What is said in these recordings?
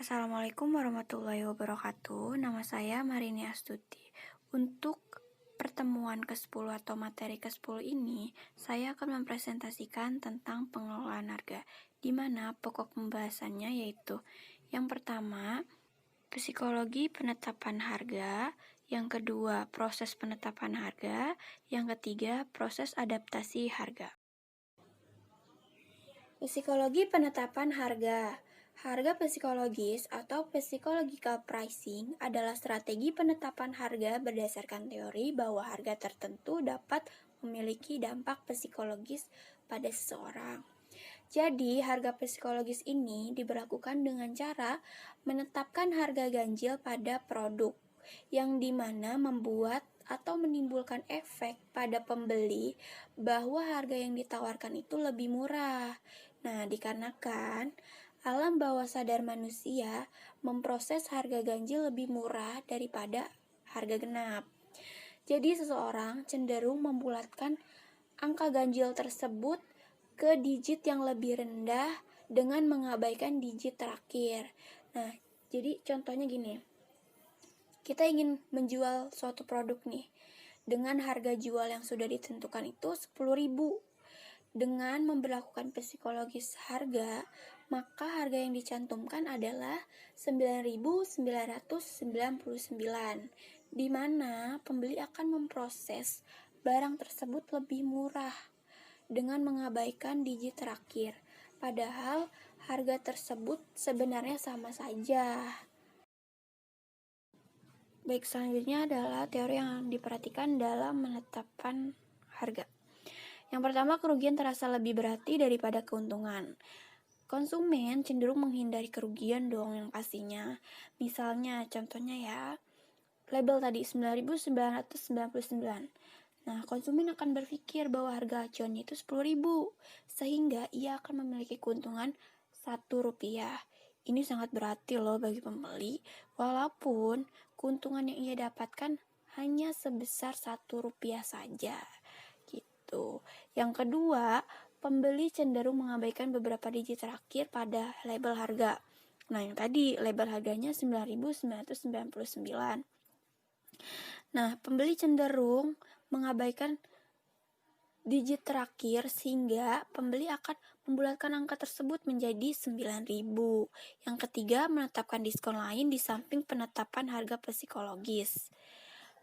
Assalamualaikum warahmatullahi wabarakatuh. Nama saya Marini Astuti. Untuk pertemuan ke-10 atau materi ke-10 ini, saya akan mempresentasikan tentang pengelolaan harga, di mana pokok pembahasannya yaitu yang pertama, psikologi penetapan harga, yang kedua, proses penetapan harga, yang ketiga, proses adaptasi harga. Psikologi penetapan harga. Harga psikologis atau psychological pricing adalah strategi penetapan harga berdasarkan teori bahwa harga tertentu dapat memiliki dampak psikologis pada seseorang. Jadi, harga psikologis ini diberlakukan dengan cara menetapkan harga ganjil pada produk, yang dimana membuat atau menimbulkan efek pada pembeli bahwa harga yang ditawarkan itu lebih murah. Nah, dikarenakan alam bawah sadar manusia memproses harga ganjil lebih murah daripada harga genap. Jadi, seseorang cenderung membulatkan angka ganjil tersebut ke digit yang lebih rendah dengan mengabaikan digit terakhir. Nah, jadi contohnya gini. Kita ingin menjual suatu produk nih dengan harga jual yang sudah ditentukan itu 10.000. Dengan memberlakukan psikologis harga, maka harga yang dicantumkan adalah 9.999, di mana pembeli akan memproses barang tersebut lebih murah dengan mengabaikan digit terakhir, padahal harga tersebut sebenarnya sama saja. Baik, selanjutnya adalah teori yang diperhatikan dalam menetapkan harga. Yang pertama, kerugian terasa lebih berarti daripada keuntungan. Konsumen cenderung menghindari kerugian dong yang pastinya. Misalnya, contohnya ya, label tadi 9.999. Nah, konsumen akan berpikir bahwa harga acuannya itu 10.000, sehingga ia akan memiliki keuntungan Rp1. Ini sangat berarti loh bagi pembeli, walaupun keuntungan yang ia dapatkan hanya sebesar Rp1 saja. Yang kedua, pembeli cenderung mengabaikan beberapa digit terakhir pada label harga. Nah, yang tadi label harganya 9.999. Nah, pembeli cenderung mengabaikan digit terakhir sehingga pembeli akan membulatkan angka tersebut menjadi 9.000. Yang ketiga, menetapkan diskon lain di samping penetapan harga psikologis.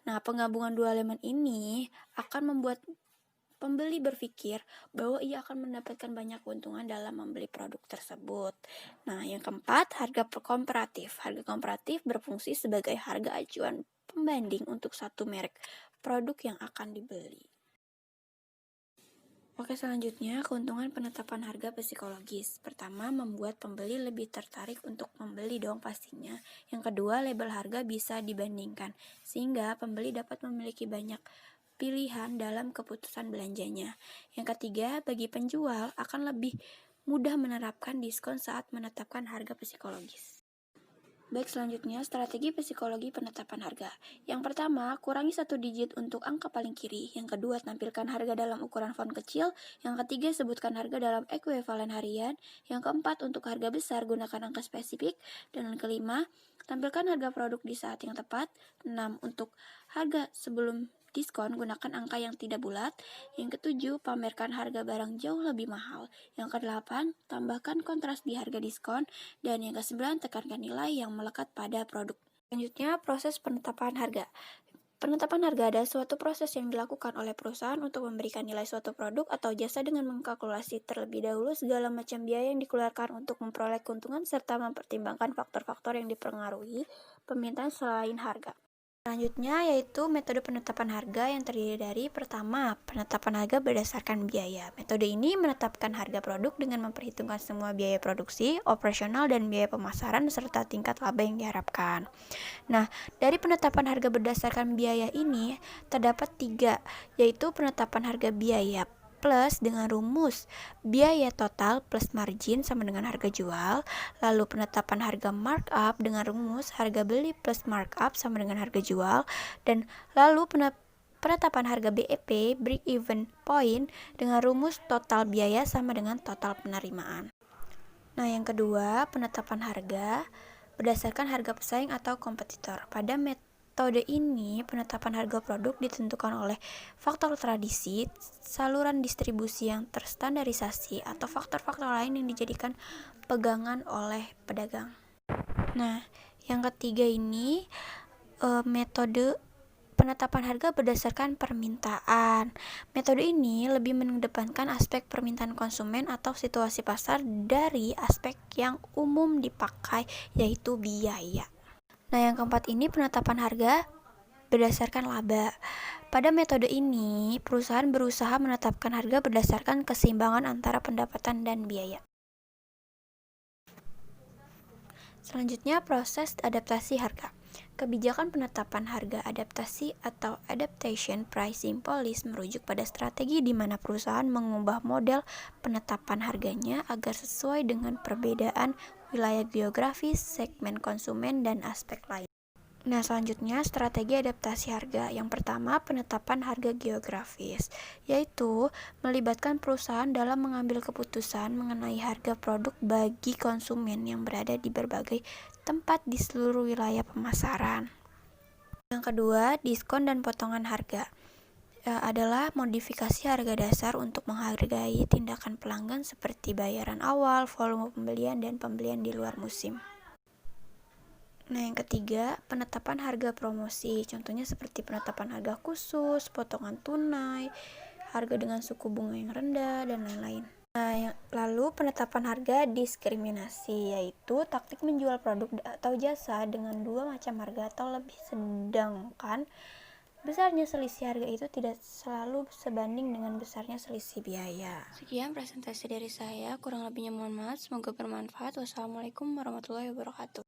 Nah, penggabungan dua elemen ini akan membuat pembeli berpikir bahwa ia akan mendapatkan banyak keuntungan dalam membeli produk tersebut. Nah, yang keempat, harga komparatif. Harga komparatif berfungsi sebagai harga acuan pembanding untuk satu merek produk yang akan dibeli. Oke, selanjutnya keuntungan penetapan harga psikologis. Pertama, membuat pembeli lebih tertarik untuk membeli dong pastinya. Yang kedua, label harga bisa dibandingkan, sehingga pembeli dapat memiliki banyak pilihan dalam keputusan belanjanya. Yang ketiga, bagi penjual akan lebih mudah menerapkan diskon saat menetapkan harga psikologis. Baik, selanjutnya strategi psikologi penetapan harga. Yang pertama, kurangi satu digit untuk angka paling kiri. Yang kedua, tampilkan harga dalam ukuran font kecil. Yang ketiga, sebutkan harga dalam ekuivalen harian. Yang keempat, untuk harga besar gunakan angka spesifik. Dan yang kelima, tampilkan harga produk di saat yang tepat. 6. Untuk harga sebelum diskon, gunakan angka yang tidak bulat. Yang ketujuh, pamerkan harga barang jauh lebih mahal. Yang kedelapan, tambahkan kontras di harga diskon. Dan yang kesembilan, tekankan nilai yang melekat pada produk. Selanjutnya, proses penetapan harga. Penetapan harga adalah suatu proses yang dilakukan oleh perusahaan untuk memberikan nilai suatu produk atau jasa dengan mengkalkulasi terlebih dahulu segala macam biaya yang dikeluarkan untuk memperoleh keuntungan serta mempertimbangkan faktor-faktor yang dipengaruhi permintaan selain harga. Selanjutnya yaitu metode penetapan harga yang terdiri dari pertama, penetapan harga berdasarkan biaya. Metode ini menetapkan harga produk dengan memperhitungkan semua biaya produksi, operasional, dan biaya pemasaran serta tingkat laba yang diharapkan. Nah, dari penetapan harga berdasarkan biaya ini terdapat 3, yaitu penetapan harga biaya plus dengan rumus biaya total plus margin sama dengan harga jual, lalu penetapan harga markup dengan rumus harga beli plus markup sama dengan harga jual, dan lalu penetapan harga BEP break even point dengan rumus total biaya sama dengan total penerimaan. Nah, yang kedua, penetapan harga berdasarkan harga pesaing atau kompetitor. Pada metode ini, penetapan harga produk ditentukan oleh faktor tradisi, saluran distribusi yang terstandarisasi, atau faktor-faktor lain yang dijadikan pegangan oleh pedagang. Nah, yang ketiga ini metode penetapan harga berdasarkan permintaan. Metode ini lebih mengedepankan aspek permintaan konsumen atau situasi pasar dari aspek yang umum dipakai, yaitu biaya. Nah, yang keempat ini penetapan harga berdasarkan laba. Pada metode ini, perusahaan berusaha menetapkan harga berdasarkan keseimbangan antara pendapatan dan biaya. Selanjutnya, proses adaptasi harga. Kebijakan penetapan harga adaptasi atau adaptation pricing policy merujuk pada strategi di mana perusahaan mengubah model penetapan harganya agar sesuai dengan perbedaan wilayah geografis, segmen konsumen, dan aspek lain. Nah, selanjutnya strategi adaptasi harga. Yang pertama, penetapan harga geografis, yaitu melibatkan perusahaan dalam mengambil keputusan mengenai harga produk bagi konsumen yang berada di berbagai tempat di seluruh wilayah pemasaran. Yang kedua, diskon dan potongan harga adalah modifikasi harga dasar untuk menghargai tindakan pelanggan seperti bayaran awal, volume pembelian, dan pembelian di luar musim. Nah, yang ketiga, penetapan harga promosi. Contohnya seperti penetapan harga khusus, potongan tunai, harga dengan suku bunga yang rendah, dan lain-lain. Nah, lalu penetapan harga diskriminasi, yaitu taktik menjual produk atau jasa dengan dua macam harga atau lebih, sedangkan besarnya selisih harga itu tidak selalu sebanding dengan besarnya selisih biaya. Sekian presentasi dari saya, kurang lebihnya mohon maaf, semoga bermanfaat. Wassalamualaikum warahmatullahi wabarakatuh.